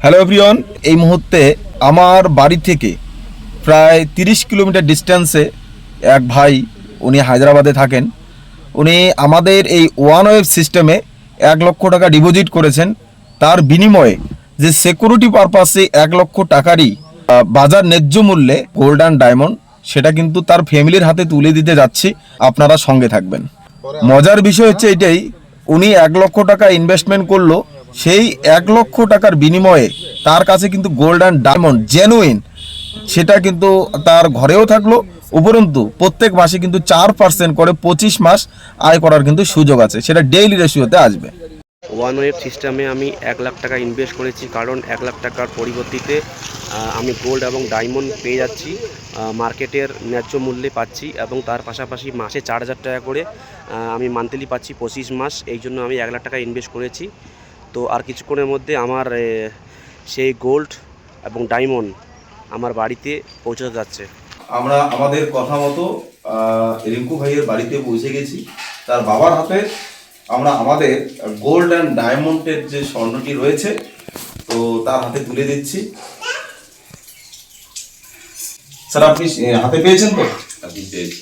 Hello everyone, এই মুহূর্তে আমার বাড়ি থেকে প্রায় 30 কিলোমিটার ডিস্টেন্সে এক ভাই, উনি হায়দ্রাবাদে থাকেন। উনি আমাদের এই ওয়ান ওয়েব সিস্টেমে 1 লক্ষ টাকা ডিপোজিট করেছেন। তার বিনিময়ে যে সিকিউরিটি পারপাসে 1 লক্ষ টাকারই বাজার ন্যায্য মূল্যে গোল্ড অ্যান্ড ডায়মন্ড, সেটা কিন্তু তার ফ্যামিলির হাতে তুলে দিতে যাচ্ছি। আপনারা সঙ্গে থাকবেন। মজার বিষয় হচ্ছে এটাই, উনি 1 লক্ষ টাকা ইনভেস্টমেন্ট করলো, সেই 1 লক্ষ টাকার বিনিময়ে তার কাছে কিন্তু গোল্ড অ্যান্ড ডায়মন্ড জেনুইন সেটা কিন্তু তার ঘরেও থাকলো। উপরন্তু প্রত্যেক মাসে কিন্তু 4% করে 25 মাস আয় করার কিন্তু সুযোগ আছে, সেটা ডেইলি রেশিওতে আসবে। ওয়ান ওয়েব সিস্টেমে আমি 1 লাখ টাকা ইনভেস্ট করেছি, কারণ 1 লাখ টাকার পরিবর্তিতে আমি গোল্ড এবং ডায়মন্ড পেয়ে যাচ্ছি, মার্কেটের ন্যায্য মূল্যে পাচ্ছি, এবং তার পাশাপাশি মাসে 4,000 টাকা করে আমি মান্থলি পাচ্ছি 25 মাস। এই জন্য আমি 1 লাখ টাকা ইনভেস্ট করেছি। তো আর কিছুক্ষণের মধ্যে আমার সেই গোল্ড এবং ডায়মন্ড আমার বাড়িতে পৌঁছাতে যাচ্ছে। আমরা আমাদের কথা মতো রিঙ্কু ভাইয়ের বাড়িতে পৌঁছে গেছি। তার বাবার হাতে আমরা আমাদের গোল্ড অ্যান্ড ডায়মন্ডের যে স্বর্ণটি রয়েছে, তো তার হাতে তুলে দিচ্ছি। স্যার, আপনি হাতে পেয়েছেন তো? আপনি পেয়েছি।